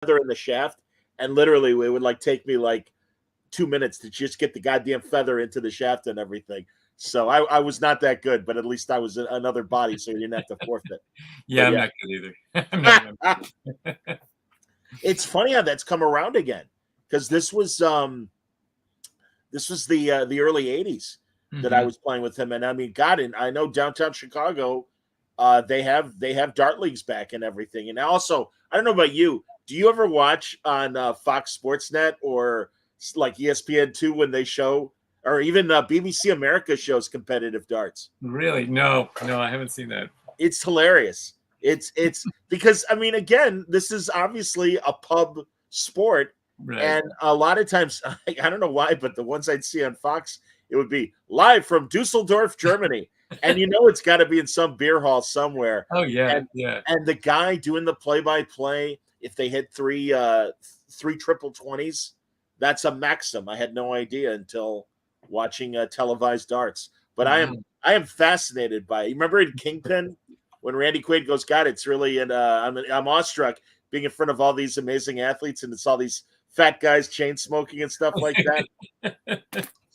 feather in the shaft, and literally it would like take me like 2 minutes to just get the goddamn feather into the shaft and everything. So I was not that good, but at least I was another body, so you didn't have to forfeit. Yeah, But I'm yeah. not good either. It's funny how that's come around again, because this was the early '80s that I Mhm. was playing with him, and I mean, God, and I know downtown Chicago, they have dart leagues back and everything. And also, I don't know about you, do you ever watch on Fox Sports Net or like ESPN2 when they show, or even BBC America shows competitive darts? Really? No, I haven't seen that. It's hilarious. It's because I mean, again, this is obviously a pub sport, Right. and a lot of times I don't know why, but the ones I'd see on Fox, it would be live from Dusseldorf, Germany, and it's got to be in some beer hall somewhere, Oh yeah, and yeah. the guy doing the play-by-play, if they hit three triple 20s, that's a maxim. I had no idea until watching televised darts, but Wow. I am fascinated by it. You remember in Kingpin when Randy Quaid goes, God, it's really, and I'm awestruck being in front of all these amazing athletes, and it's all these fat guys chain smoking and stuff like that.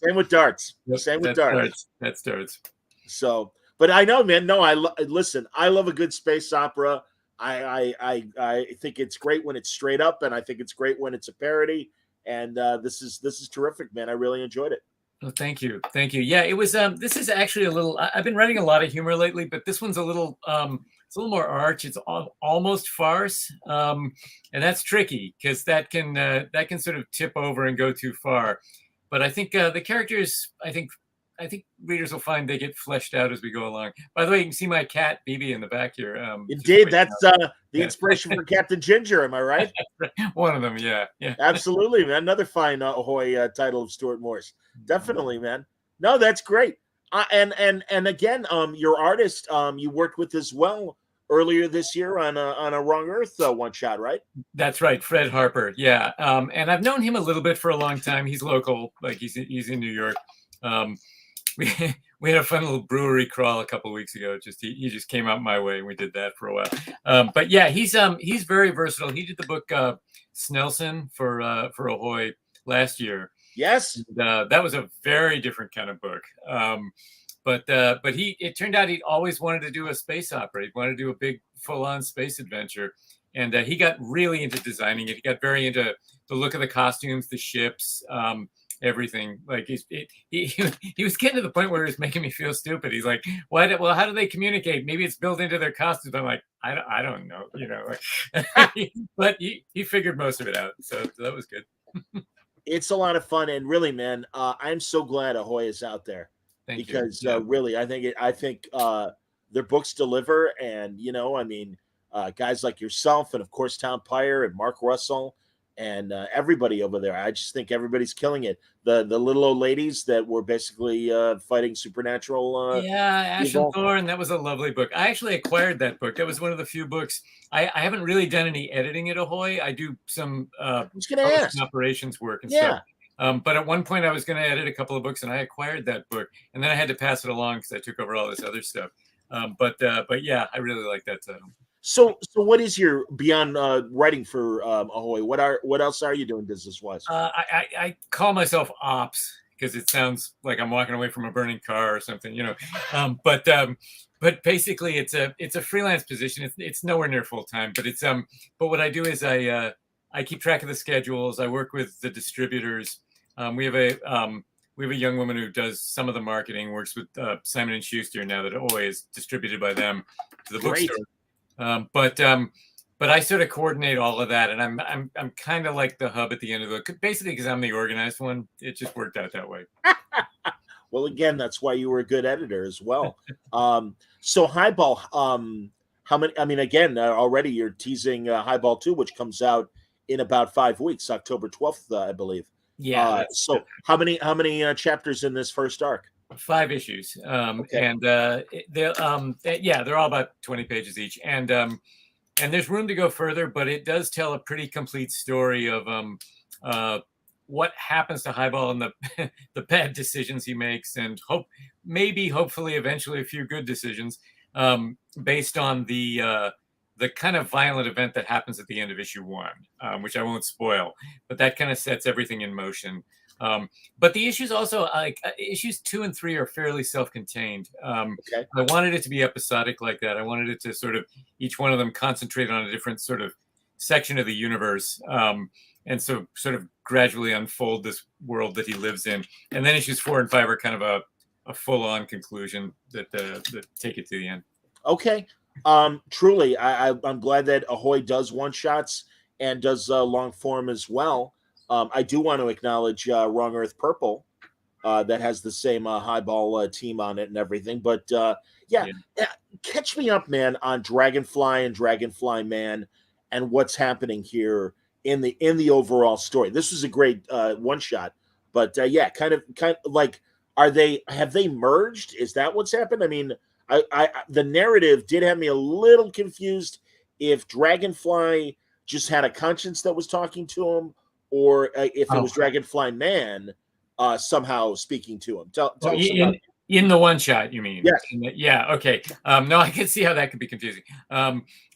Same with darts. Yep, Same with that darts. starts. That starts. So, but I know, man. No, listen. I love a good space opera. I think it's great when it's straight up, and I think it's great when it's a parody. And this is terrific, man. I really enjoyed it. Oh, thank you. Thank you. Yeah, it was this is actually a little I've been writing a lot of humor lately, but this one's a little it's a little more arch. It's almost farce. And that's tricky because that can sort of tip over and go too far. But I think the characters I think readers will find they get fleshed out as we go along. By the way, you can see my cat BB in the back here. Indeed, that's the inspiration for Captain Ginger. Am I right? One of them, yeah, yeah. Absolutely, man. Another fine Ahoy title of Stuart Morse. Definitely, man. No, that's great. And again, your artist, you worked with as well earlier this year on a Wrong Earth one shot, right? That's right, Fred Harper. Yeah, and I've known him a little bit for a long time. He's local, like he's in New York. We we had a fun little brewery crawl a couple of weeks ago. Just he just came out my way, and we did that for a while. But yeah, he's very versatile. He did the book Snelson for Ahoy last year. Yes, And, that was a very different kind of book. But it turned out he'd always wanted to do a space opera. He wanted to do a big full-on space adventure, and he got really into designing it. He got very into the look of the costumes, the ships. Everything. Like he was getting to the point where it was making me feel stupid. He's like, "Why? Well, how do they communicate? Maybe it's built into their costumes." I'm like, I don't know, but he figured most of it out, so that was good. it's a lot of fun, and really, man, I'm so glad Ahoy is out there. Thank you. Because Yeah. really, I think their books deliver, and I mean, guys like yourself, and of course Tom Pyre and Mark Russell, and everybody over there. I just think everybody's killing it. The little old ladies that were basically fighting supernatural Yeah, Ash and evil. Thorn. That was a lovely book. I actually acquired that book. That was one of the few books. I haven't really done any editing at Ahoy. I do some I was going to publishing ask. operations work and Yeah. stuff. But at one point, I was going to edit a couple of books, and I acquired that book, and then I had to pass it along because I took over all this other stuff. But yeah, I really like that title. So what is your beyond writing for Ahoy? What else are you doing business wise? I call myself ops because it sounds like I'm walking away from a burning car or something, but basically it's a freelance position. It's nowhere near full time, but but what I do is I keep track of the schedules. I work with the distributors. We have a young woman who does some of the marketing, works with Simon and Schuster now that Ahoy is distributed by them to the Great. bookstore. But I sort of coordinate all of that, and I'm kind of like the hub at the end of the basically because I'm the organized one. It just worked out that way. Well, again, that's why you were a good editor as well. So Highball, how many? I mean, again, already you're teasing Highball 2, which comes out in about 5 weeks, October 12th, I believe. Yeah. So how many chapters in this first arc? 5 issues, Okay. and they're all about 20 pages each, and there's room to go further, but it does tell a pretty complete story of what happens to Highball and the bad decisions he makes, and hopefully, eventually, a few good decisions based on the the kind of violent event that happens at the end of issue 1, which I won't spoil, but that kind of sets everything in motion. But the issues also, like issues 2 and 3, are fairly self-contained. Okay. I wanted it to be episodic like that. I wanted it to sort of, each one of them concentrate on a different sort of section of the universe, and so sort of gradually unfold this world that he lives in. And then issues 4 and 5 are kind of a full-on conclusion that take it to the end. Okay. Truly, I'm glad that Ahoy does one-shots and does long form as well. I do want to acknowledge Wrong Earth Purple, that has the same Highball team on it and everything. But yeah, catch me up, man, on Dragonfly and Dragonfly Man and what's happening here in the overall story. This was a great one shot, but yeah, kind of like, have they merged? Is that what's happened? I mean, I the narrative did have me a little confused if Dragonfly just had a conscience that was talking to him, or if it was Dragonfly Man somehow speaking to him. Tell us about in the one shot, you mean? Yes. Yeah. Okay. No, I can see how that could be confusing.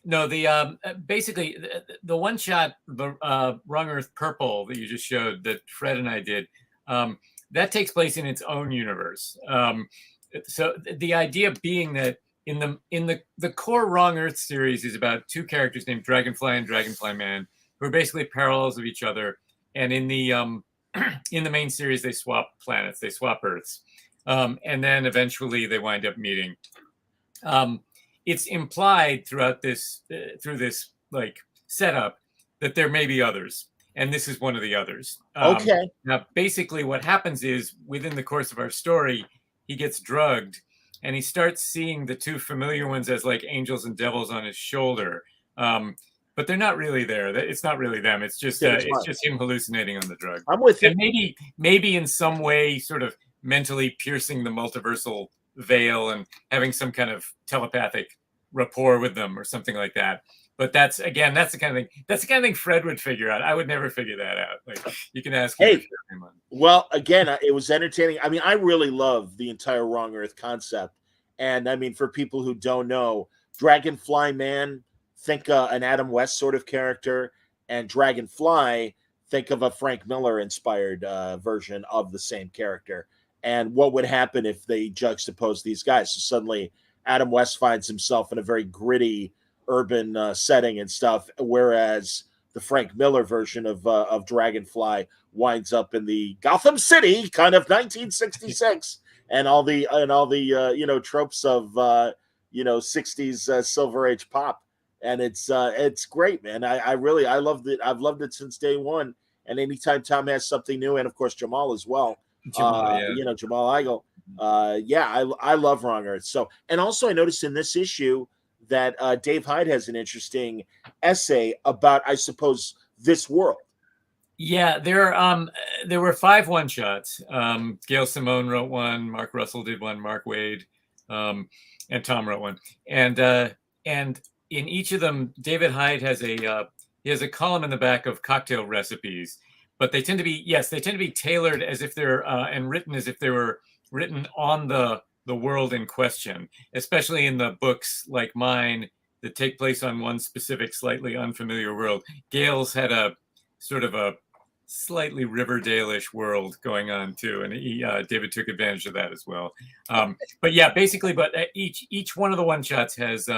No, the basically the one shot, the Wrong Earth Purple that you just showed, that Fred and I did, that takes place in its own universe. So the idea being that in the core Wrong Earth series is about two characters named Dragonfly and Dragonfly Man, who are basically parallels of each other. And in the main series, they swap planets, they swap Earths, and then eventually they wind up meeting. It's implied throughout this through this like setup that there may be others, and this is one of the others. Okay. Now, basically, what happens is within the course of our story, he gets drugged, and he starts seeing the two familiar ones as like angels and devils on his shoulder. But they're not really there. It's not really them. It's just him hallucinating on the drug. I'm with you. And maybe in some way, sort of mentally piercing the multiversal veil and having some kind of telepathic rapport with them or something like that. But that's the kind of thing Fred would figure out. I would never figure that out. Like, you can ask him. Well, again, it was entertaining. I mean, I really love the entire Wrong Earth concept. And I mean, for people who don't know, Dragonfly Man, think an Adam West sort of character, and Dragonfly, think of a Frank Miller inspired version of the same character. And what would happen if they juxtapose these guys? So suddenly Adam West finds himself in a very gritty urban setting and stuff, whereas the Frank Miller version of Dragonfly winds up in the Gotham City kind of 1966 and all the tropes of 60s Silver Age pop. And it's great, man. I loved it. I've loved it since day one. And anytime Tom has something new, and of course Jamal as well, Jamal Igle. I love Wrong Earth. So, and also I noticed in this issue that Dave Hyde has an interesting essay about, I suppose, this world. Yeah, there were 5 one-shots. Gail Simone wrote one, Mark Russell did one, Mark Waid, and Tom wrote one. And in each of them, David Hyde has a column in the back of cocktail recipes, but they tend to be tailored as if they're and written as if they were written on the world in question, especially in the books like mine that take place on one specific, slightly unfamiliar world. Gail's had a sort of a slightly Riverdale-ish world going on too, and David took advantage of that as well. But yeah, basically, each one of the one shots has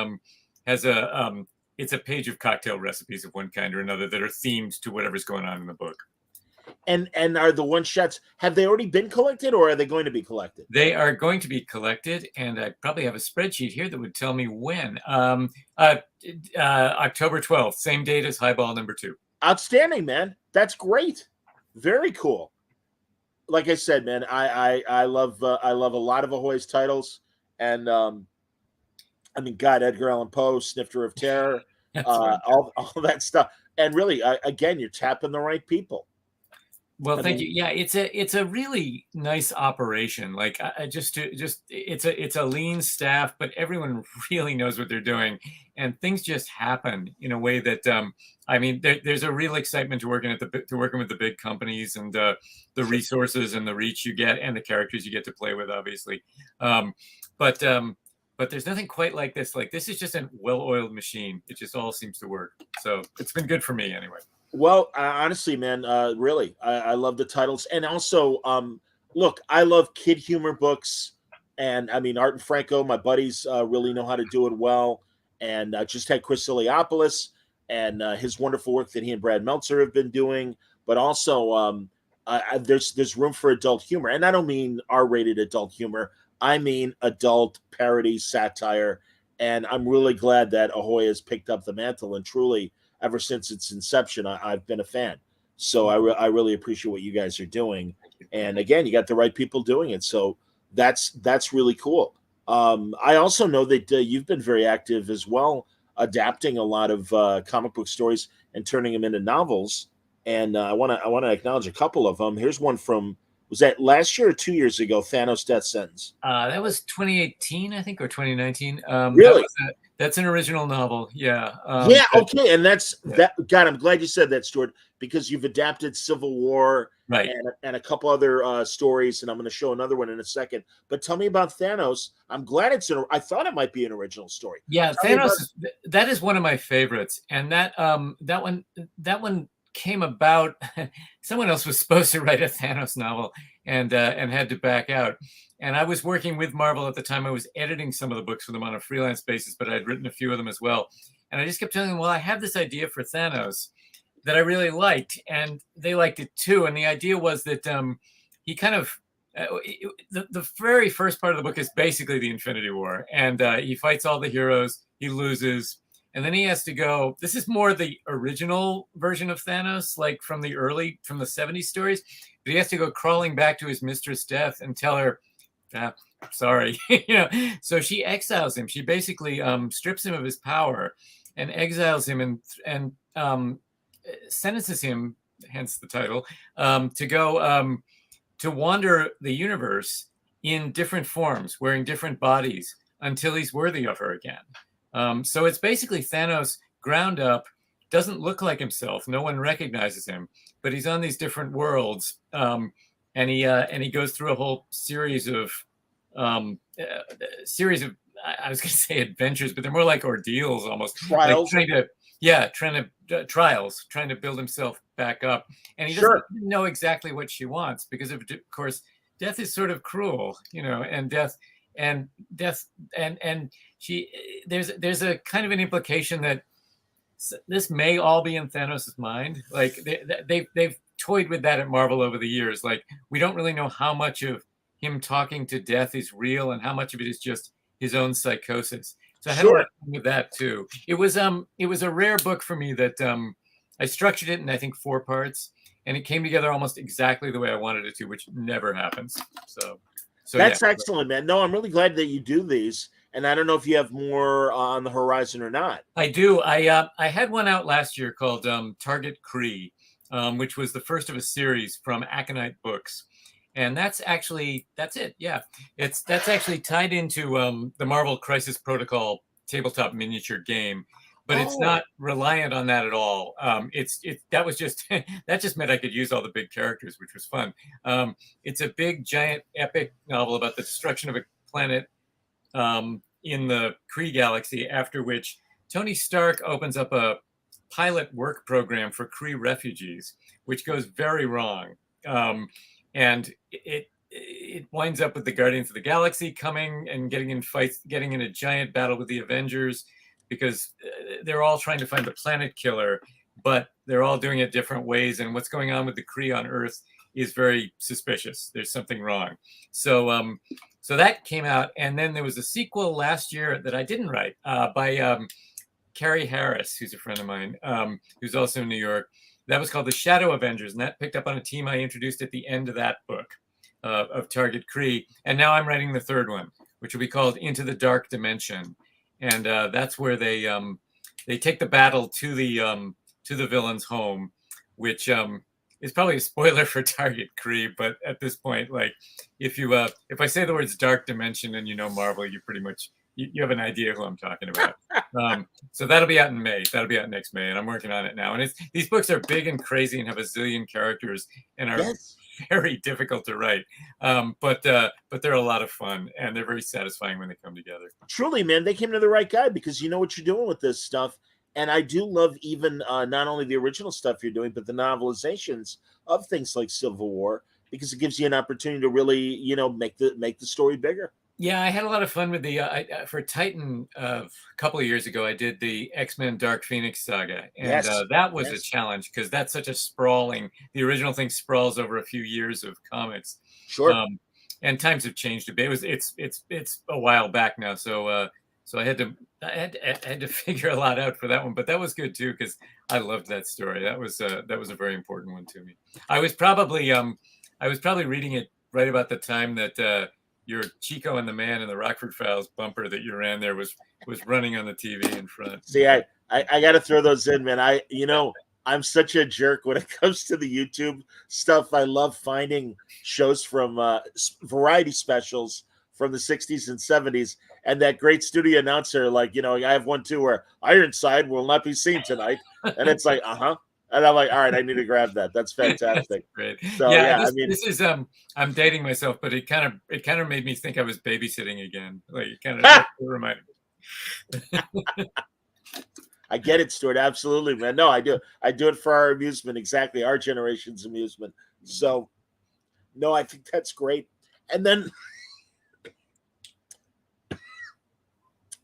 it's a page of cocktail recipes of one kind or another that are themed to whatever's going on in the book. And are the one shots, have they already been collected, or are they going to be collected? They are going to be collected, and I probably have a spreadsheet here that would tell me when. October 12th, same date as Highball #2. Outstanding, man. That's great. Very cool. Like I said, man, I love a lot of Ahoy's titles, and I mean, God, Edgar Allan Poe, Snifter of Terror, all that stuff. And really, again, you're tapping the right people. Well, thank you. Yeah, it's a really nice operation. Like, it's a lean staff, but everyone really knows what they're doing, and things just happen in a way that I mean, there's a real excitement to working with the big companies and the resources and the reach you get and the characters you get to play with, obviously. But but there's nothing quite like this. Like, this is just a well-oiled machine. It just all seems to work. So it's been good for me anyway. Well, honestly, man, really, I love the titles, and also, look, I love kid humor books, and I mean, Art and Franco, my buddies, really know how to do it well, and just had Chris Iliopoulos and his wonderful work that he and Brad Meltzer have been doing, but also, there's room for adult humor, and I don't mean R-rated adult humor, I mean adult parody satire, and I'm really glad that Ahoy has picked up the mantle, and truly, ever since its inception, I've been a fan. So I really appreciate what you guys are doing. And again, you got the right people doing it. So that's really cool. I also know that you've been very active as well, adapting a lot of comic book stories and turning them into novels. And I want to acknowledge a couple of them. Here's one from, was that last year or 2 years ago? Thanos Death Sentence. That was 2018, I think, or 2019. Really? That's an original novel. Yeah. Yeah. Okay. And that's that. God, I'm glad you said that, Stuart, because you've adapted Civil War, right, and a couple other stories, and I'm going to show another one in a second. But tell me about Thanos. I'm glad I thought it might be an original story. Yeah, Thanos. That is one of my favorites, and that one came about. Someone else was supposed to write a Thanos novel, and had to back out. And I was working with Marvel at the time. I was editing some of the books for them on a freelance basis, but I'd written a few of them as well. And I just kept telling them, well, I have this idea for Thanos that I really liked, and they liked it too. And the idea was that he kind of, the very first part of the book is basically the Infinity War. And he fights all the heroes, he loses, and then he has to go, this is more the original version of Thanos, like from the 70s stories, but he has to go crawling back to his mistress Death and tell her, sorry, so she exiles him. She basically strips him of his power and exiles him and sentences him, hence the title, to go to wander the universe in different forms, wearing different bodies until he's worthy of her again. So it's basically Thanos ground up, doesn't look like himself. No one recognizes him, but he's on these different worlds. And he goes through a whole series of I was going to say adventures, but they're more like ordeals almost. Trials. Like trying to build himself back up. And he doesn't know exactly what she wants because of course, Death is sort of cruel, and Death and she, there's a kind of an implication that this may all be in Thanos' mind. Like they've toyed with that at Marvel over the years. Like, we don't really know how much of him talking to Death is real and how much of it is just his own psychosis. So I had a lot of fun with that too. It was a rare book for me that I structured it in, I think, 4 parts, and it came together almost exactly the way I wanted it to, which never happens. So that's excellent, man. No, I'm really glad that you do these. And I don't know if you have more on the horizon or not. I do. I had one out last year called Target Kree, which was the first of a series from Aconite Books. And that's it. Yeah. That's actually tied into the Marvel Crisis Protocol tabletop miniature game, but it's not reliant on that at all. That just meant I could use all the big characters, which was fun. It's a big, giant, epic novel about the destruction of a planet in the Kree galaxy, after which Tony Stark opens up a pilot work program for Kree refugees, which goes very wrong. And it winds up with the Guardians of the Galaxy coming and getting in a giant battle with the Avengers, because they're all trying to find the planet killer, but they're all doing it different ways. And what's going on with the Kree on Earth is very suspicious. There's something wrong. So that came out. And then there was a sequel last year that I didn't write by Carrie Harris, who's a friend of mine, who's also in New York. That was called the Shadow Avengers, and that picked up on a team I introduced at the end of that book of Target Kree. And now I'm writing the 3rd one, which will be called Into the Dark Dimension. And that's where they take the battle to the villain's home, which is probably a spoiler for Target Kree. But at this point, like, if I say the words Dark Dimension and Marvel, you pretty much you have an idea who I'm talking about. So that'll be out in May. That'll be out next May, and I'm working on it now. And these books are big and crazy and have a zillion characters and are very difficult to write. But they're a lot of fun, and they're very satisfying when they come together. Truly, man, they came to the right guy, because you know what you're doing with this stuff. And I do love even not only the original stuff you're doing, but the novelizations of things like Civil War, because it gives you an opportunity to really, you know, make the story bigger. Yeah, I had a lot of fun with the for Titan a couple of years ago. I did the X-Men Dark Phoenix saga, and that was a challenge because that's such a sprawling. The original thing sprawls over a few years of comics. Sure. And times have changed a bit. It's a while back now, so I had to figure a lot out for that one. But that was good too because I loved that story. That was a very important one to me. I was probably reading it right about the time that. Your Chico and the Man and the Rockford Files bumper that you ran there was running on the TV in front. See, I got to throw those in, man. I'm such a jerk when it comes to the YouTube stuff. I love finding shows from variety specials from the 60s and 70s, and that great studio announcer, like, you know, I have one too where Ironside will not be seen tonight, and it's like, and I'm like, all right, I need to grab that. That's fantastic. That's great. So yeah, this is I'm dating myself, but it kind of made me think I was babysitting again. Like it kind of reminded me. I get it, Stuart. Absolutely, man. No, I do it for our amusement, exactly, our generation's amusement. So, no, I think that's great. And then,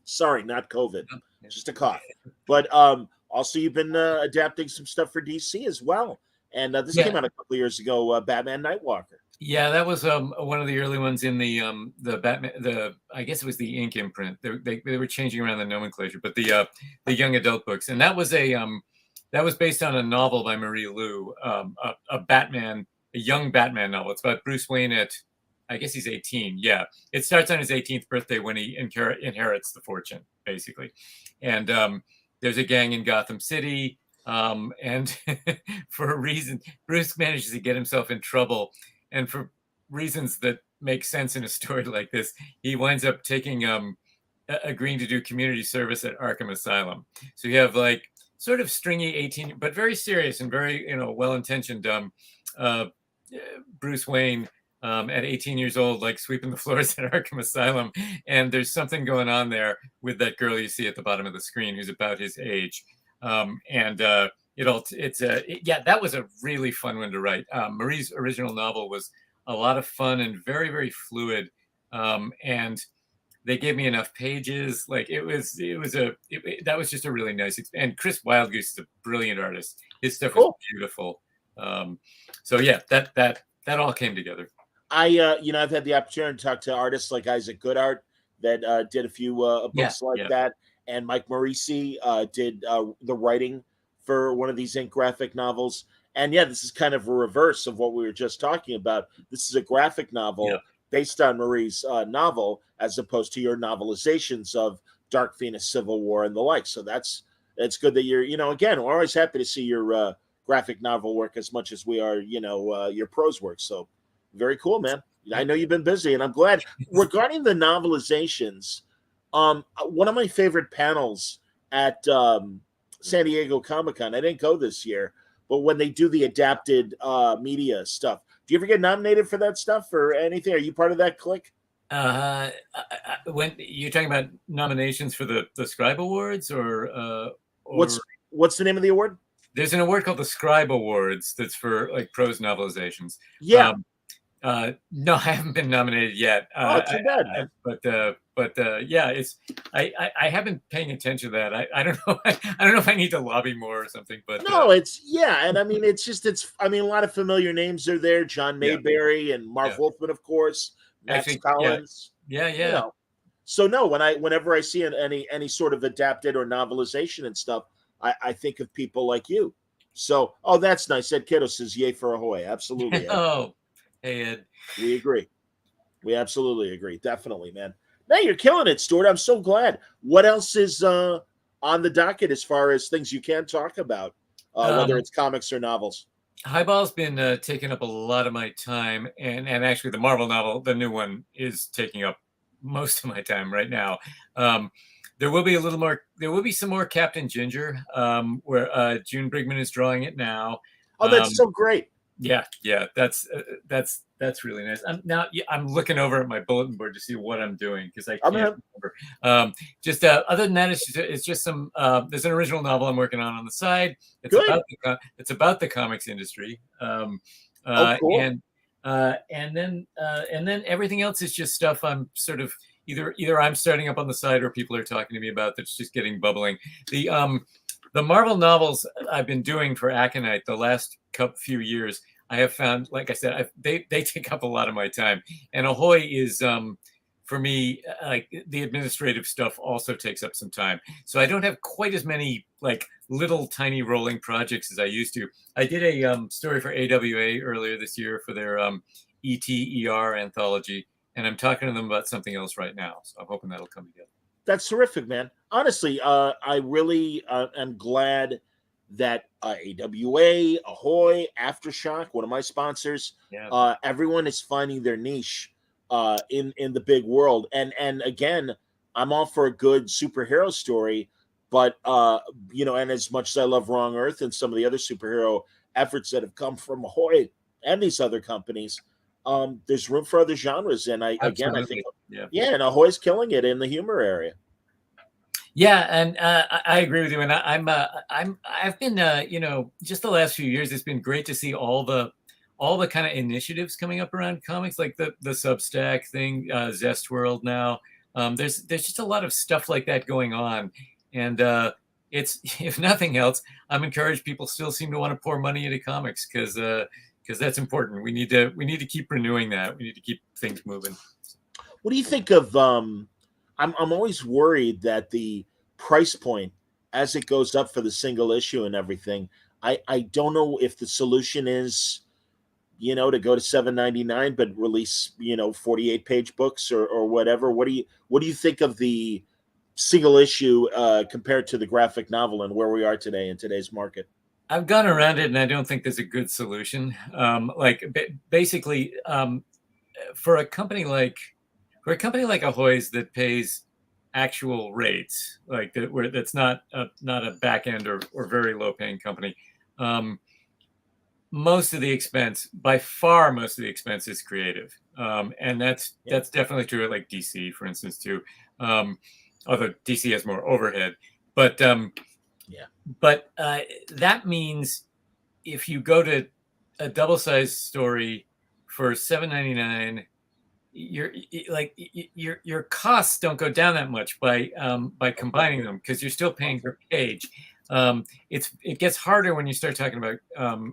sorry, not COVID, just a cough. But also, you've been adapting some stuff for DC as well, and this came out a couple of years ago. Batman Nightwalker. Yeah, that was one of the early ones in the Batman. I guess it was the Ink imprint. They were changing around the nomenclature, but the young adult books, and that was based on a novel by Marie Lu, a young Batman novel. It's about Bruce Wayne at, I guess he's 18. Yeah, it starts on his 18th birthday when he inherits the fortune, basically, and there's a gang in Gotham City, and for a reason, Bruce manages to get himself in trouble. And for reasons that make sense in a story like this, he winds up agreeing to do community service at Arkham Asylum. So you have like sort of stringy 18, but very serious and very, you know, well-intentioned Bruce Wayne at 18 years old, like sweeping the floors at Arkham Asylum. And there's something going on there with that girl you see at the bottom of the screen who's about his age. That was a really fun one to write. Marie's original novel was a lot of fun and very, very fluid. And they gave me enough pages. Like that was just a really nice, and Chris Wildgoose is a brilliant artist. His stuff was beautiful. So yeah, that all came together. I've had the opportunity to talk to artists like Isaac Goodart that did a few books that. And Mike Morisi did the writing for one of these ink graphic novels. And yeah, this is kind of a reverse of what we were just talking about. This is a graphic novel based on Marie's novel, as opposed to your novelizations of Dark Phoenix, Civil War, and the like. So it's good that you're, again, we're always happy to see your graphic novel work as much as we are, your prose work. So very cool, man. I know you've been busy, and I'm glad. Regarding the novelizations, one of my favorite panels at San Diego Comic-Con, I didn't go this year, but when they do the adapted media stuff, do you ever get nominated for that stuff or anything? Are you part of that clique? When you're talking about nominations for the Scribe Awards, or what's the name of the award? There's an award called the Scribe Awards that's for like prose novelizations. Yeah. No, I haven't been nominated yet. Too bad, man. But yeah, I have been paying attention to that. I don't know. I don't know if I need to lobby more or something. But no, and I mean, a lot of familiar names are there. John Mayberry and Marv Wolfman, of course. Max Collins. Yeah. So no, whenever I see any sort of adapted or novelization and stuff, I think of people like you. So, that's nice. Ed Kiddo says, "Yay for Ahoy!" Absolutely. Oh, hey Ed. We agree. We absolutely agree. Definitely, man. No, you're killing it, Stuart. I'm so glad. What else is on the docket as far as things you can talk about, whether it's comics or novels? Highball's been taking up a lot of my time, and actually the Marvel novel, the new one, is taking up most of my time right now. There will be a little more. There will be some more Captain Ginger, where June Brigman is drawing it now. Oh, that's so great. Yeah, that's really nice. I'm looking over at my bulletin board to see what I'm doing because I can't remember. Other than that, it's just some. There's an original novel I'm working on the side. It's Good. it's about the comics industry. Cool. And then everything else is just stuff I'm sort of either I'm starting up on the side or people are talking to me about that's just getting bubbling. The Marvel novels I've been doing for Aconite the last few years, I have found, like I said, they take up a lot of my time. And Ahoy is, for me, like the administrative stuff also takes up some time. So I don't have quite as many like little tiny rolling projects as I used to. I did a story for AWA earlier this year for their ETER anthology, and I'm talking to them about something else right now. So I'm hoping that'll come together. That's terrific, man. Honestly, I really am glad that AWA, Ahoy, Aftershock, one of my sponsors, everyone is finding their niche in the big world. And again, I'm all for a good superhero story, but and as much as I love Wrong Earth and some of the other superhero efforts that have come from Ahoy and these other companies, there's room for other genres. And I think, and Ahoy's killing it in the humor area. Yeah, and I agree with you. And I've been, just the last few years, it's been great to see all the kind of initiatives coming up around comics, like the Substack thing, Zest World now. There's just a lot of stuff like that going on, and it's, if nothing else, I'm encouraged people still seem to want to pour money into comics because that's important. We need to keep renewing that. We need to keep things moving. What do you think of? I'm always worried that the price point, as it goes up for the single issue and everything, I don't know if the solution is, to go to $7.99 but release 48-page books or whatever. What do you think of the single issue compared to the graphic novel and where we are today in today's market? I've gone around it, and I don't think there's a good solution. Basically, for a company like Ahoy's that pays actual rates, like that, where that's not a back end or very low paying company, most of the expense is creative, and that's definitely true at like DC, for instance, too. Although DC has more overhead, but that means if you go to a double-sized story for $7.99, your costs don't go down that much by combining them, because you're still paying per page. It gets harder when you start talking about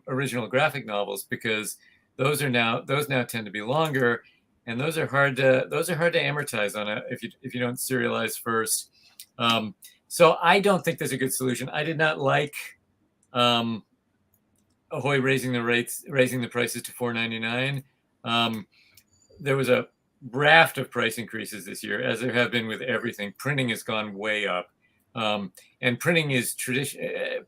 original graphic novels, because those now tend to be longer, and those are hard to amortize on it if you don't serialize first. So I don't think there's a good solution. I did not like Ahoy raising the prices to $4.99. There was a raft of price increases this year, as there have been with everything. Printing has gone way up, and printing is I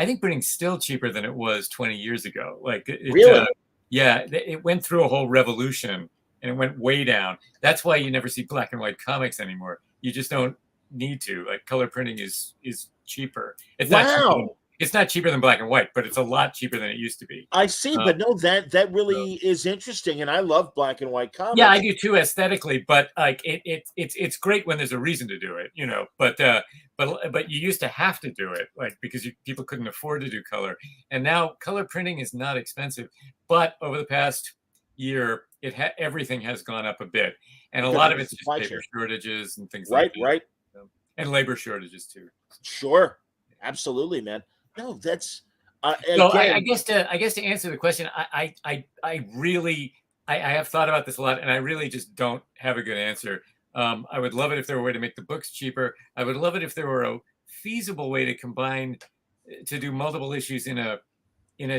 think printing's still cheaper than it was 20 years ago. Really? It went through a whole revolution, and it went way down. That's why you never see black and white comics anymore. You just don't need to. Like, color printing is cheaper. It's not cheaper than black and white, but it's a lot cheaper than it used to be. I see, but no, that really is interesting, and I love black and white comics. Yeah, I do too, aesthetically, but like it's great when there's a reason to do it, But you used to have to do it, like, because people couldn't afford to do color, and now color printing is not expensive. But over the past year, everything has gone up a bit, and a lot of it's just paper shortages and things like that. Right. And labor shortages too. Sure, absolutely, man. No, that's so I guess to answer the question, I have thought about this a lot, and I really just don't have a good answer. I would love it if there were a way to make the books cheaper. I would love it if there were a feasible way to do multiple issues in a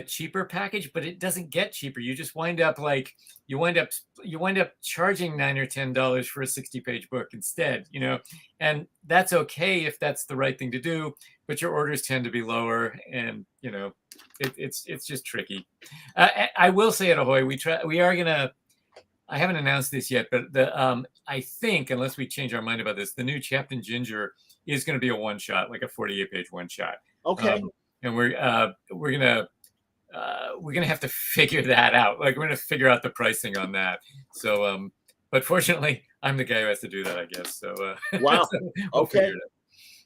cheaper package, but it doesn't get cheaper. You just wind up charging $9 or $10 for a 60-page book instead, and that's okay if that's the right thing to do, but your orders tend to be lower, and it's just tricky. I will say at Ahoy, I haven't announced this yet, but I think, unless we change our mind about this, the new Captain Ginger is going to be a one shot, like a 48-page one shot. Okay. And we're gonna have to figure that out. Like we're gonna figure out the pricing on that. So, but fortunately, I'm the guy who has to do that, I guess. So, Wow. so we'll Okay. figure it out.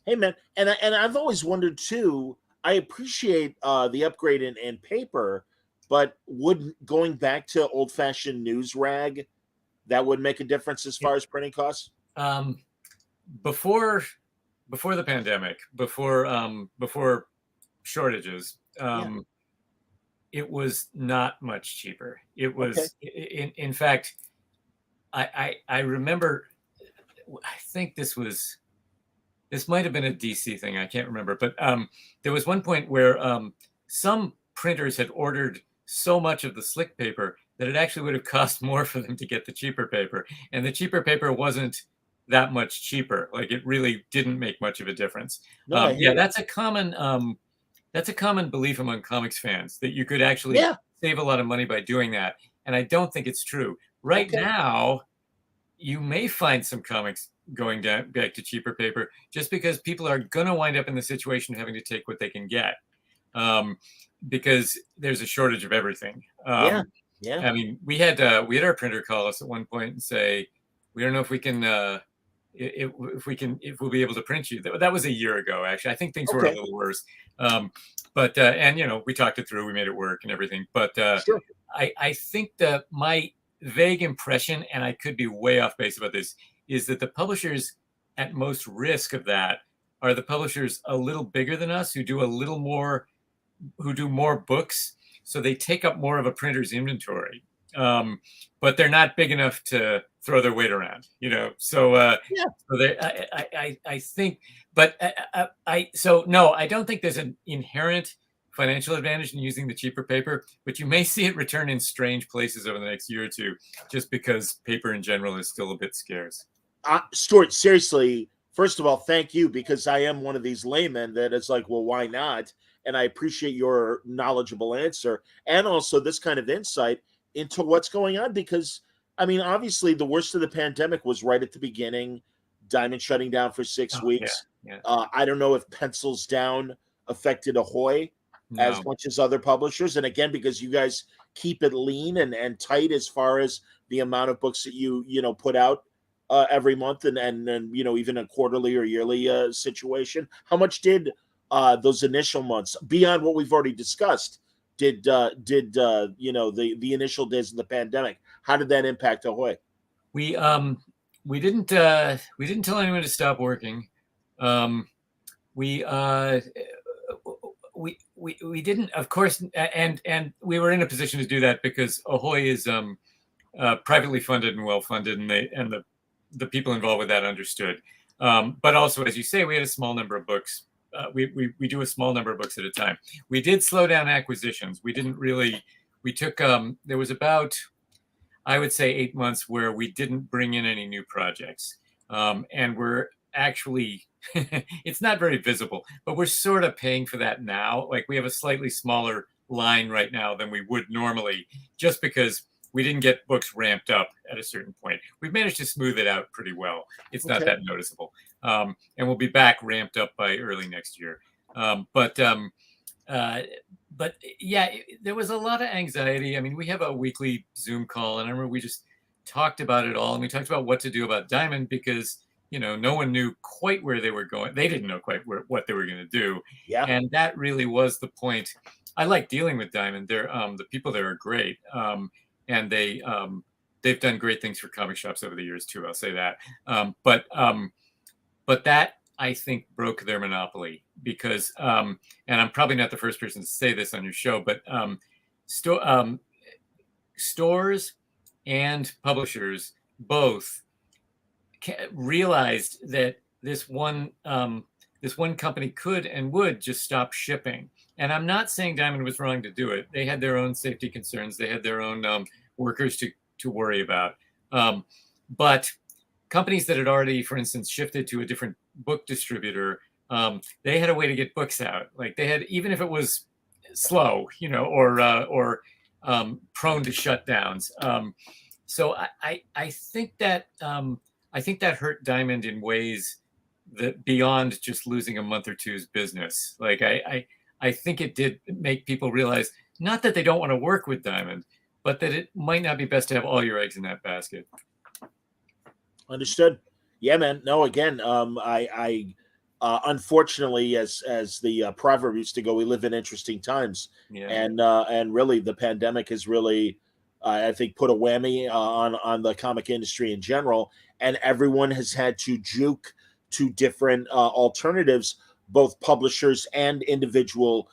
Hey man, and I've always wondered too. I appreciate the upgrade in paper, but would going back to old fashioned news rag that would make a difference as far as printing costs? Um, before before the pandemic, before shortages, Yeah. it was not much cheaper. It Okay. was, in fact, I remember. I think this might have been a DC thing. I can't remember, but there was one point where some printers had ordered so much of the slick paper that it actually would have cost more for them to get the cheaper paper, and the cheaper paper wasn't that much cheaper. Like it really didn't make much of a difference. No, I Yeah, hear you. that's a common belief among comics fans that you could actually Yeah. save a lot of money by doing that, and I don't think it's true right Okay. now. You may find some comics going down back to cheaper paper just because people are going to wind up in the situation of having to take what they can get, um, because there's a shortage of everything. Yeah. Yeah. I mean, we had our printer call us at one point and say, we don't know if we can if we'll be able to print you. That was a year ago, actually. I think things were a Okay. little worse, but and we talked it through, we made it work and everything. But Sure. I think that my vague impression, and I could be way off base about this, is that the publishers at most risk of that are the publishers a little bigger than us who do a little more, who do more books, so they take up more of a printer's inventory. But they're not big enough to throw their weight around, Yeah. so I think, but so no, I don't think there's an inherent financial advantage in using the cheaper paper, but you may see it return in strange places over the next year or two, just because paper in general is still a bit scarce. Stuart, seriously, first of all, thank you because I am one of these laymen that is like, well, why not? And I appreciate your knowledgeable answer and also this kind of insight into what's going on because, I mean, obviously, the worst of the pandemic was right at the beginning, Diamond shutting down for six Oh yeah, weeks. yeah, I don't know if Pencils Down affected Ahoy as no. much as other publishers. And again, because you guys keep it lean and tight as far as the amount of books that you put out every month and even a quarterly or yearly situation. How much did those initial months beyond what we've already discussed did the initial days of the pandemic? How did that impact Ahoy? We we didn't tell anyone to stop working. Um, we we didn't, of course, and we were in a position to do that because Ahoy is privately funded and well funded, and the people involved with that understood. But also, as you say, we had a small number of books. We do a small number of books at a time. We did slow down acquisitions. We didn't really. We took there was about, I would say, 8 months where we didn't bring in any new projects, and we're actually it's not very visible, but we're sort of paying for that now. Like we have a slightly smaller line right now than we would normally, just because we didn't get books ramped up at a certain point. We've managed to smooth it out pretty well. It's not Okay. that noticeable, and we'll be back ramped up by early next year. Um, but um, uh, but yeah, there was a lot of anxiety. I mean, we have a weekly Zoom call, and I remember we just talked about it all, and we talked about what to do about Diamond because no one knew quite where they were going. They didn't know quite what they were going to do, Yeah. and that really was the point. I like dealing with Diamond. They're the people there are great, and they've done great things for comic shops over the years too. I'll say that. But that I think broke their monopoly because, and I'm probably not the first person to say this on your show, but sto- um, stores and publishers both realized that this one company could and would just stop shipping. And I'm not saying Diamond was wrong to do it. They had their own safety concerns. They had their own workers to worry about. But companies that had already, for instance, shifted to a different book distributor, they had a way to get books out. Like they had, even if it was slow, or prone to shutdowns. So I think that hurt Diamond in ways that beyond just losing a month or two's business. Like I think it did make people realize not that they don't want to work with Diamond, but that it might not be best to have all your eggs in that basket. Understood. Yeah, man. No, again, unfortunately, as the proverb used to go, we live in interesting times, Yeah. and really, the pandemic has really, I think, put a whammy on the comic industry in general, and everyone has had to juke to different alternatives, both publishers and individual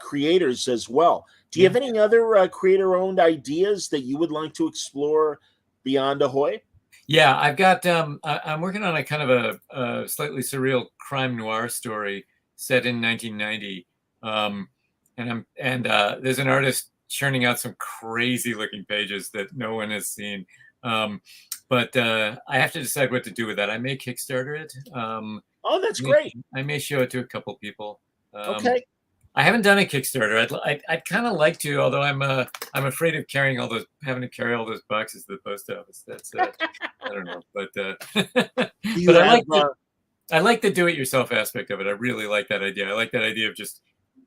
creators as well. Do you Yeah. have any other creator-owned ideas that you would like to explore beyond Ahoy? Yeah, I've got I'm working on a kind of a slightly surreal crime noir story set in 1990. There's an artist churning out some crazy looking pages that no one has seen. But I have to decide what to do with that. I may Kickstarter it. Oh, that's great. I may show it to a couple people. Okay. I haven't done a Kickstarter. I'd kind of like to, although I'm afraid of having to carry all those boxes to the post office. That's I don't know, but Do you but have I like the do-it-yourself aspect of it. I really like that idea. I like that idea of just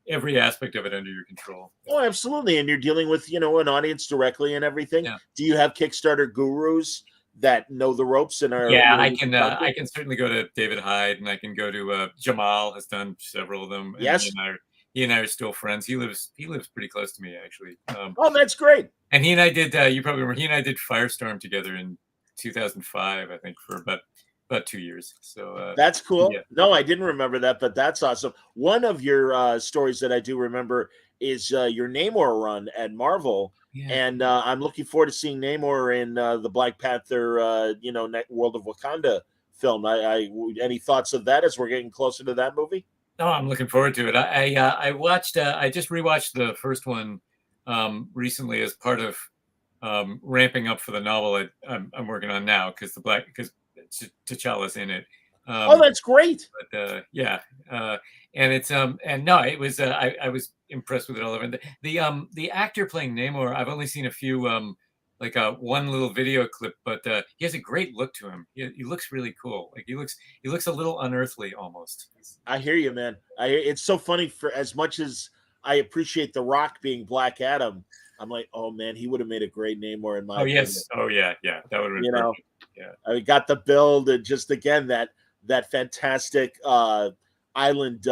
every aspect of it under your control. oh, absolutely. And you're dealing with, an audience directly and everything. Yeah. Do you have Kickstarter gurus that know the ropes and are Yeah, you can talk to? I can certainly go to David Hyde, and I can go to Jamal has done several of them, and Yes. he and I are still friends. He lives pretty close to me actually. Oh, that's great. And he and I did you probably remember he and I did Firestorm together in 2005, I think, for about 2 years. So That's cool. yeah. No, I didn't remember that, but that's awesome. One of your stories that I do remember is your Namor run at Marvel. Yeah. And I'm looking forward to seeing Namor in the Black Panther, World of Wakanda film. Any thoughts of that as we're getting closer to that movie? No, I'm looking forward to it. I watched. I just rewatched the first one recently as part of ramping up for the novel I'm working on now because T'Challa's in it. Oh, that's great. But yeah, and it's and no, it was I was impressed with it all. And the actor playing Namor, I've only seen a few like one little video clip, but he has a great look to him. He looks really cool. Like he looks a little unearthly almost. I hear you, man. It's so funny. For as much as I appreciate The Rock being Black Adam, I'm like, oh man, he would have made a great Namor in my opinion. Yes. Oh yeah, that would have been perfect. Yeah. I got the build and just again that fantastic island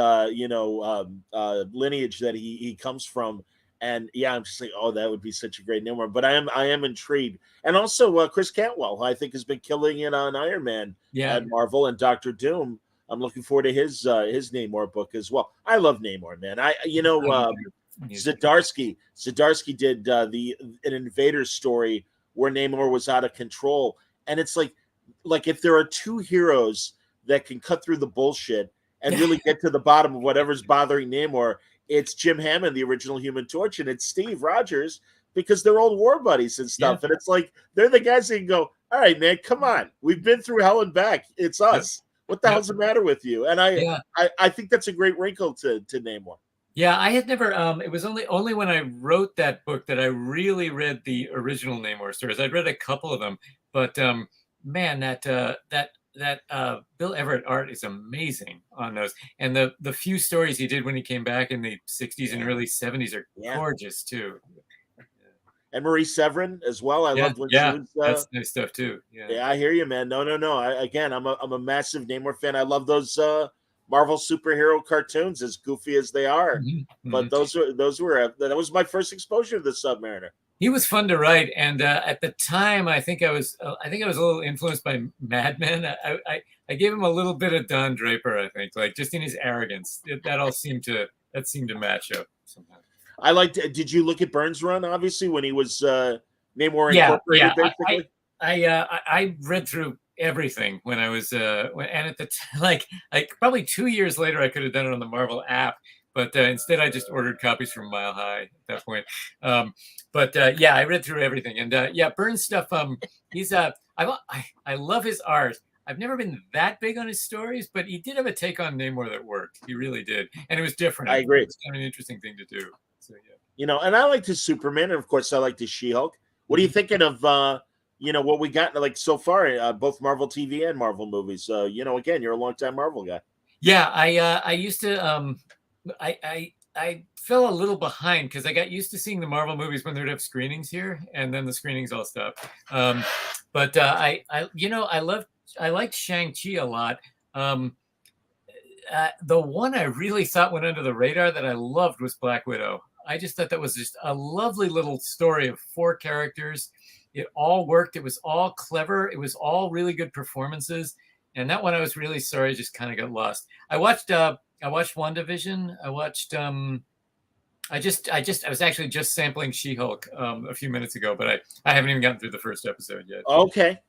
lineage that he comes from. And yeah, I'm just like, oh, that would be such a great Namor. But I am intrigued. And also Chris Cantwell, who I think has been killing it on Iron Man at Marvel, and Doctor Doom. I'm looking forward to his Namor book as well. I love Namor, man. Zdarsky did an Invader story where Namor was out of control, and it's like if there are two heroes that can cut through the bullshit and really get to the bottom of whatever's bothering Namor, it's Jim Hammond, the original Human Torch, and it's Steve Rogers, because they're old war buddies and stuff. Yeah. And it's like they're the guys that can go, all right, man, come on. We've been through hell and back. It's us. Yep. What the hell's the matter with you? And I think that's a great wrinkle to Namor. Yeah, I had never. It was only when I wrote that book that I really read the original Namor stories. I'd read a couple of them, but man, that Bill Everett art is amazing on those, and the few stories he did when he came back in the 60s and early 70s are gorgeous too. And Marie Severin as well. I love when she was, that's nice stuff too. Yeah, I hear you, man. No. I'm a massive Namor fan. I love those Marvel superhero cartoons, as goofy as they are. Mm-hmm. But that was my first exposure to the Submariner. He was fun to write, and at the time, I think I was a little influenced by Mad Men. I gave him a little bit of Don Draper, I think, like just in his arrogance. That seemed to match up somehow. I liked. Did you look at Burns' run? Obviously, when he was Namor Incorporated. Yeah. Basically, I read through everything when I was and at the like probably 2 years later, I could have done it on the Marvel app. But instead, I just ordered copies from Mile High at that point. I read through everything, and Burns stuff. I love his art. I've never been that big on his stories, but he did have a take on Namor that worked. He really did, and it was different. I agree. It's kind of an interesting thing to do. So and I liked his Superman, and of course, I liked his She-Hulk. What are you thinking of what we got like so far, both Marvel TV and Marvel movies. Again, you're a longtime Marvel guy. Yeah, I used to I fell a little behind because I got used to seeing the Marvel movies when they'd have screenings here, and then the screenings all stopped. But I liked Shang-Chi a lot. The one I really thought went under the radar that I loved was Black Widow. I just thought that was just a lovely little story of 4 characters. It all worked. It was all clever. It was all really good performances. And that one I was really sorry just kind of got lost. I watched WandaVision. I watched I was actually just sampling She-Hulk a few minutes ago, but I haven't even gotten through the first episode yet. Okay.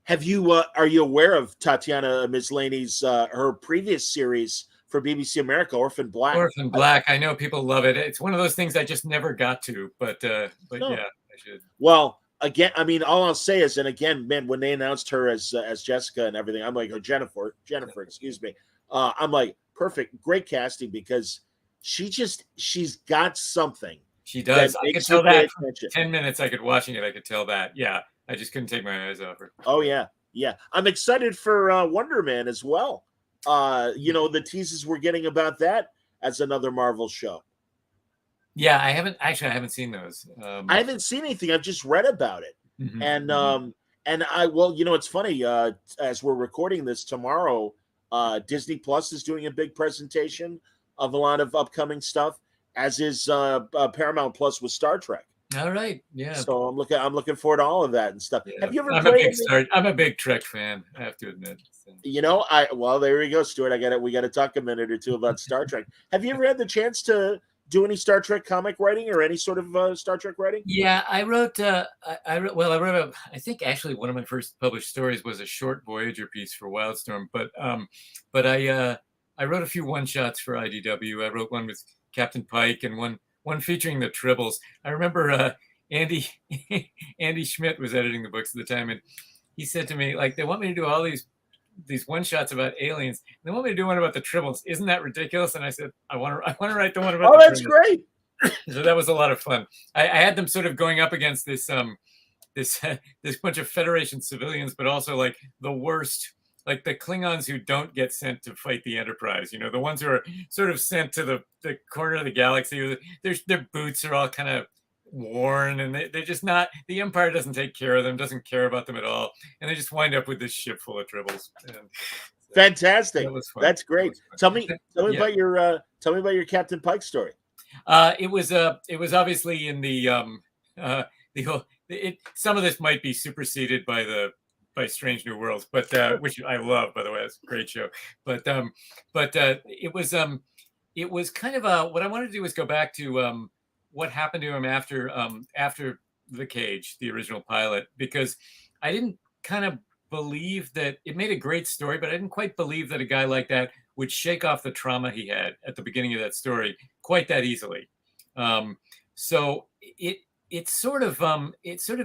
Have you are you aware of Tatiana Maslany's her previous series for BBC America, Orphan Black? Orphan Black. I know people love it. It's one of those things I just never got to, but no. Yeah, I should. Well, again, I mean, all I'll say is, and again, man, when they announced her as Jessica and everything, I'm like, or Jennifer, excuse me. I'm like, perfect, great casting because she's got something. She does. I could tell that. 10 minutes, I could watching it. I could tell that. Yeah, I just couldn't take my eyes off her. Oh yeah. I'm excited for Wonder Man as well. The teases we're getting about that as another Marvel show. Yeah, I haven't seen those. I haven't seen anything. I've just read about it. Mm-hmm. And it's funny, as we're recording this tomorrow, Disney Plus is doing a big presentation of a lot of upcoming stuff, as is Paramount Plus with Star Trek. All right, yeah. So I'm looking forward to all of that and stuff. Yeah. Have you ever I'm a big Trek fan, I have to admit. So. There you go, Stuart. We got to talk a minute or two about Star Trek. Have you ever had the chance to do any Star Trek comic writing or any sort of Star Trek writing? Yeah, I wrote. I think actually one of my first published stories was a short Voyager piece for Wildstorm, but I wrote a few one shots for IDW. I wrote one with Captain Pike and one featuring the Tribbles. I remember Andy Schmidt was editing the books at the time, and he said to me, like, they want me to do all these one shots about aliens. They want me to do one about the Tribbles. Isn't that ridiculous? And I said, I want to write the one about. Oh, that's great. So that was a lot of fun. I had them sort of going up against this bunch of Federation civilians, but also like the worst, like the Klingons who don't get sent to fight the Enterprise. The ones who are sort of sent to the corner of the galaxy. Their boots are all kind of worn, and they're just not. The Empire doesn't take care of them, doesn't care about them at all, and they just wind up with this ship full of Tribbles. Fantastic! That's great. Tell me about your Captain Pike story. It was obviously in some of this might be superseded by Strange New Worlds, but which I love, by the way. It's a great show. But it was kind of what I wanted to do was go back to what happened to him after The Cage, the original pilot, because I didn't kind of believe that it made a great story, but I didn't quite believe that a guy like that would shake off the trauma he had at the beginning of that story quite that easily. So it sort of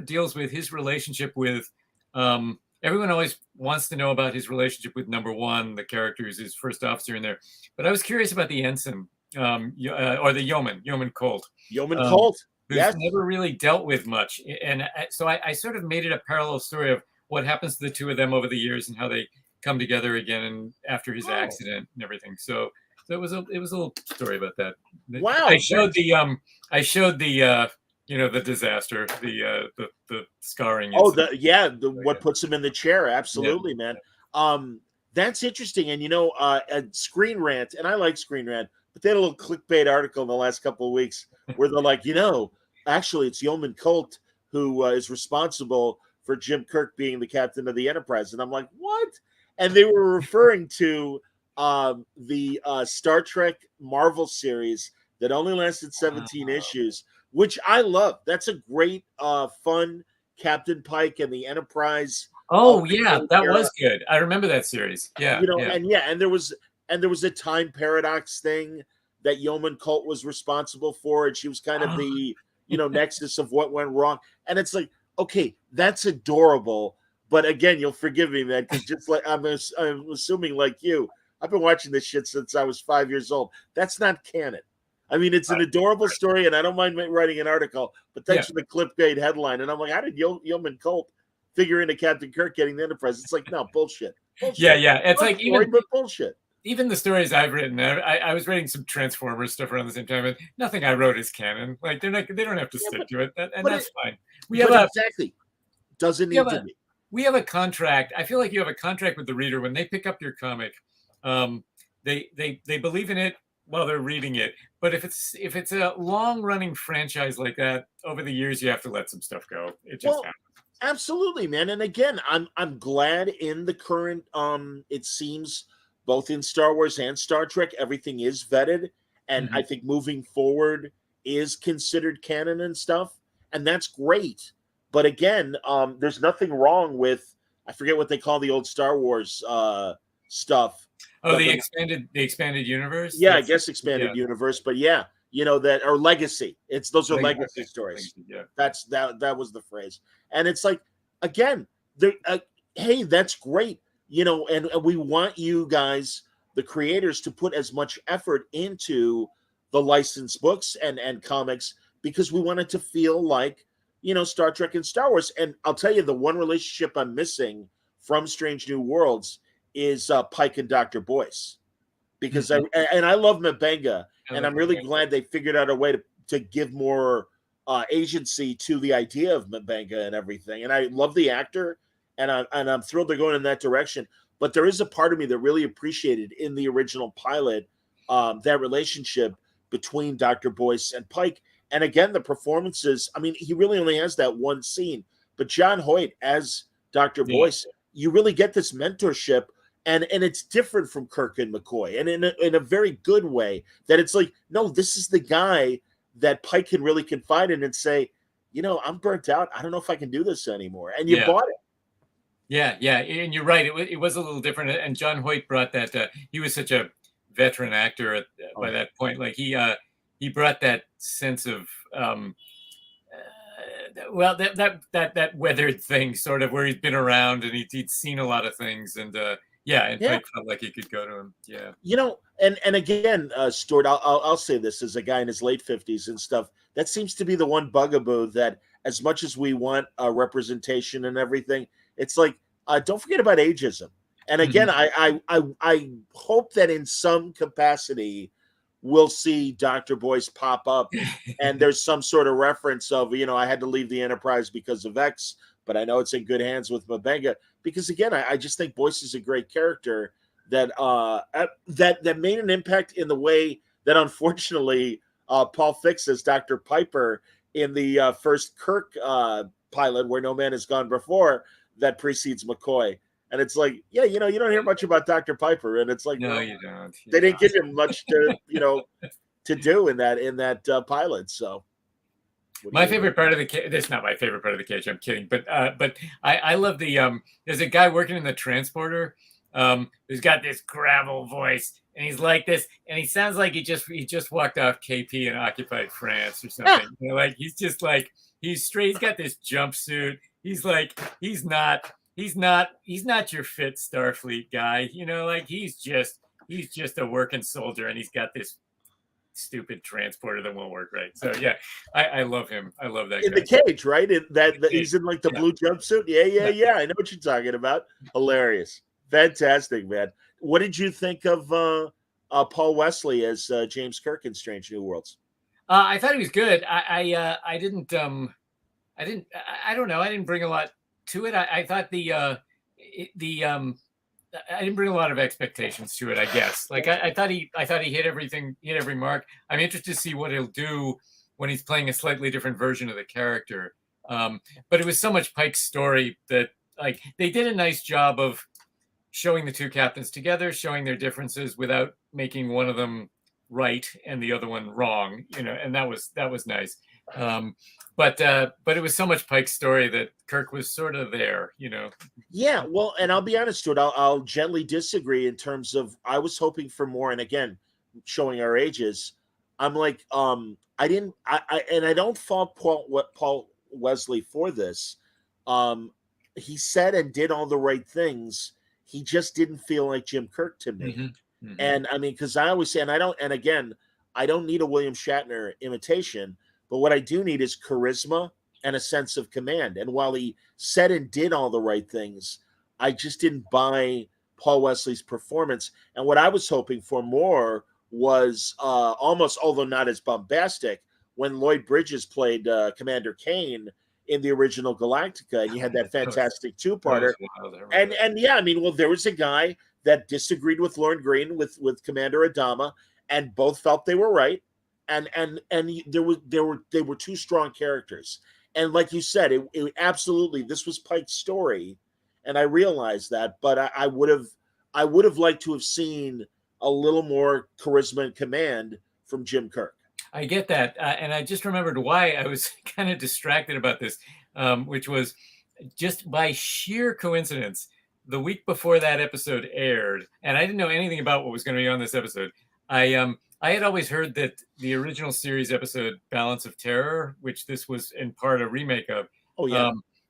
deals with his relationship with everyone always wants to know about his relationship with number one, the character who's his first officer in there. But I was curious about the ensign, or the yeoman Colt. Colt, who's never really dealt with much. And so I sort of made it a parallel story of what happens to the two of them over the years and how they come together again after his accident and everything. So it was a little story about that. Wow! I showed the the disaster, the scarring. Oh, what puts him in the chair? Absolutely, man. That's interesting. And Screen Rant, and I like Screen Rant, but they had a little clickbait article in the last couple of weeks where they're like, actually, it's Yeoman Colt who is responsible for Jim Kirk being the captain of the Enterprise, and I'm like, what? And they were referring to the Star Trek Marvel series that only lasted 17 issues, which I love. That's a great, fun Captain Pike and the Enterprise. Oh yeah, that was good. I remember that series. Yeah, and there was a time paradox thing that Yeoman Colt was responsible for, and she was kind of the nexus of what went wrong. And it's like, okay, that's adorable. But again, you'll forgive me, man, because just like I'm assuming, like you, I've been watching this shit since I was 5 years old. That's not canon. I mean, it's an adorable story, and I don't mind writing an article. But thanks for the clickbait headline. And I'm like, how did Yeoman Colt figure into Captain Kirk getting the Enterprise. It's like, no, bullshit. Yeah, yeah. It's Not like story, but bullshit. even the stories I've written, I was writing some Transformers stuff around the same time, and nothing I wrote is canon. Like they don't have to stick to it, and that's fine. Exactly doesn't need to be. We have a contract. I feel like you have a contract with the reader when they pick up your comic. They believe in it while they're reading it. But if it's a long running franchise like that, over the years you have to let some stuff go. It just happens. Absolutely, man. And again, I'm glad in the current it seems both in Star Wars and Star Trek, everything is vetted. And I think moving forward is considered canon and stuff. And that's great. But again, there's nothing wrong with, I forget what they call the old Star Wars stuff. Oh, the expanded universe? Yeah, I guess expanded universe. But yeah, that, or legacy. Those are legacy stories. Yeah. That was the phrase. And it's like, again, hey, that's great. And we want you guys, the creators, to put as much effort into the licensed books and comics, because we want it to feel like, Star Trek and Star Wars. And I'll tell you, the one relationship I'm missing from Strange New Worlds is Pike and Dr. Boyce, because I love M'Benga, and I'm really glad they figured out a way to give more agency to the idea of M'Benga and everything. And I love the actor, and I'm thrilled they're going in that direction. But there is a part of me that really appreciated in the original pilot that relationship between Dr. Boyce and Pike. And again, the performances, I mean, he really only has that one scene, but John Hoyt as Dr. Boyce, you really get this mentorship, and it's different from Kirk and McCoy, and in a very good way, that it's like, no, this is the guy that Pike can really confide in and say, I'm burnt out. I don't know if I can do this anymore. And you bought it. Yeah, yeah. And you're right. It was a little different. And John Hoyt brought that. He was such a veteran actor by that point. Like he brought that sense of that weathered thing, sort of, where he's been around and he'd seen a lot of things, and Pike felt like he could go to him. Yeah, and again, Stuart, I'll say this as a guy in his late 50s and stuff. That seems to be the one bugaboo, that as much as we want representation and everything, it's like, don't forget about ageism. And again, I hope that in some capacity we'll see Dr. Boyce pop up, and there's some sort of reference of, I had to leave the Enterprise because of X, but I know it's in good hands with M'Benga. Because again, I just think Boyce is a great character that made an impact in the way that, unfortunately, Paul Fix as Dr. Piper in the first Kirk pilot, Where No Man Has Gone Before, that precedes McCoy. And it's like, you don't hear much about Dr. Piper, and it's like, no, you don't. They didn't give him much to to do in that pilot. So, my favorite part of the cage. That's not my favorite part of the cage. I'm kidding, but I love the There's a guy working in the transporter, who's got this gravel voice, and he's like this, and he sounds like he just walked off KP and occupied France or something. Like he's just like, he's straight. He's got this jumpsuit. He's like, he's not your fit Starfleet guy, like he's just a working soldier, and he's got this stupid transporter that won't work right. So yeah, I love him. I love that in guy. The cage, right? He's in like the blue jumpsuit. Yeah. I know what you're talking about. Hilarious, fantastic, man. What did you think of Paul Wesley as James Kirk in Strange New Worlds? I thought he was good. I didn't know. I didn't bring a lot to it. I thought I didn't bring a lot of expectations to it, I guess. Like I thought he hit everything, hit every mark. I'm interested to see what he'll do when he's playing a slightly different version of the character. But it was so much Pike's story that, like, they did a nice job of showing the two captains together, showing their differences without making one of them right and the other one wrong, and that was nice. But it was so much Pike's story that Kirk was sort of there, Yeah, well, and I'll be honest, Stuart, I'll gently disagree in terms of, I was hoping for more, and again, showing our ages, I'm like, I don't fault Paul Wesley for this. He said and did all the right things. He just didn't feel like Jim Kirk to me. And I mean, because I always say, and again, I don't need a William Shatner imitation, but what I do need is charisma and a sense of command. And while he said and did all the right things, I just didn't buy Paul Wesley's performance. And what I was hoping for more was almost, although not as bombastic, when Lloyd Bridges played Commander Kane in the original Galactica, and you had that fantastic two-parter. And yeah, I mean, well, there was a guy that disagreed with Lorne Greene with Commander Adama, and both felt they were right. And they were two strong characters. And like you said, it absolutely, this was Pike's story, and I realized that. But I would have liked to have seen a little more charisma and command from Jim Kirk. I get that, and I just remembered why I was kind of distracted about this, which was just by sheer coincidence. The week before that episode aired, and I didn't know anything about what was going to be on this episode. I had always heard that the original series episode "Balance of Terror," which this was in part a remake of,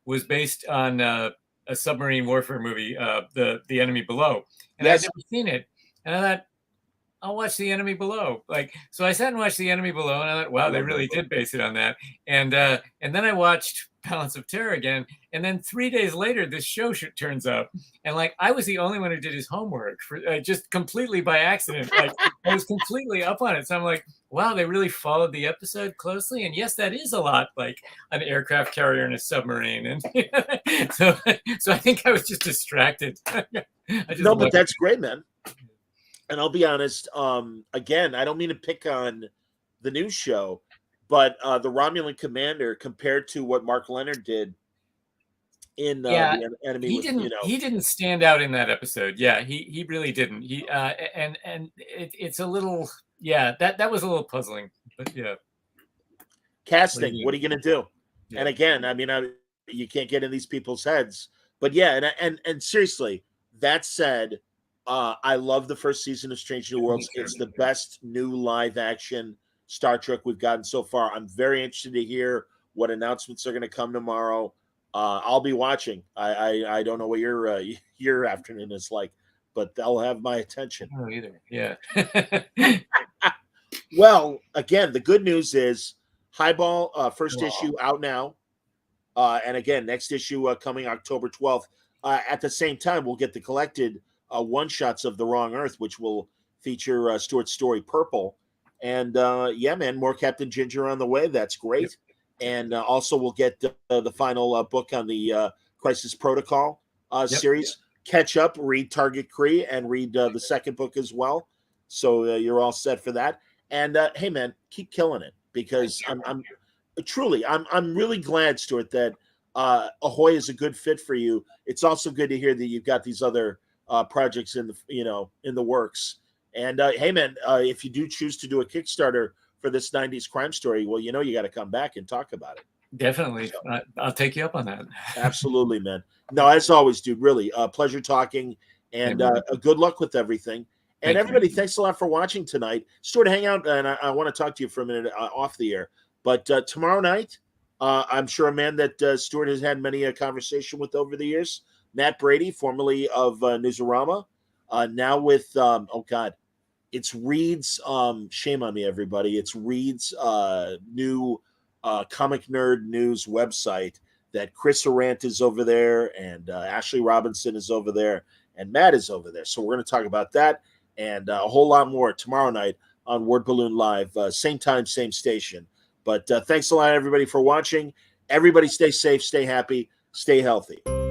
was based on a submarine warfare movie, the Enemy Below, and I'd never seen it, and I thought, I'll watch The Enemy Below. So I sat and watched The Enemy Below, and I thought, wow, they really did base it on that. And then I watched Balance of Terror again, and then 3 days later, this show turns up, and I was the only one who did his homework just completely by accident. I was completely up on it. So I'm like, wow, they really followed the episode closely. And yes, that is a lot like an aircraft carrier and a submarine. And so I think I was just distracted. No, but that's great, man. And I'll be honest, again, I don't mean to pick on the new show, but the Romulan commander compared to what Mark Leonard did in the Enemy, he didn't stand out in that episode. Yeah, he really didn't. It's a little, that was a little puzzling. But yeah, casting. What are you going to do? Yeah. And again, I mean, you can't get in these people's heads. But yeah, and seriously, that said. I love the first season of Strange New Worlds. It's the best new live action Star Trek we've gotten so far. I'm very interested to hear what announcements are going to come tomorrow. I'll be watching. I don't know what your afternoon is like, but they'll have my attention. I don't know either. Yeah. Well, again, the good news is Highball first issue out now. And again, next issue coming October 12th. At the same time, we'll get the collected one-shots of The Wrong Earth, which will feature Stuart's story Purple. And yeah, man, more Captain Ginger on the way. That's great. Yep. And also we'll get the final book on the Crisis Protocol series. Catch up, read Target Kree, and read the second book as well. So you're all set for that. And hey, man, keep killing it, because I'm really glad, Stuart, that Ahoy is a good fit for you. It's also good to hear that you've got these other projects in the works. And hey, man, if you do choose to do a Kickstarter for this 90s crime story, well, you got to come back and talk about it. Definitely. So, I'll take you up on that. Absolutely, man. No, as always, dude, really pleasure talking, and good luck with everything. And everybody, thanks a lot for watching tonight. Stuart, hang out, and I want to talk to you for a minute off the air. But tomorrow night, I'm sure a man that Stuart has had many a conversation with over the years, Matt Brady, formerly of Newsarama, now with it's Reed's. Shame on me, everybody. It's Reed's new comic nerd news website. That Chris Arant is over there, and Ashley Robinson is over there, and Matt is over there. So we're going to talk about that and a whole lot more tomorrow night on Word Balloon Live, same time, same station. But thanks a lot, everybody, for watching. Everybody, stay safe, stay happy, stay healthy.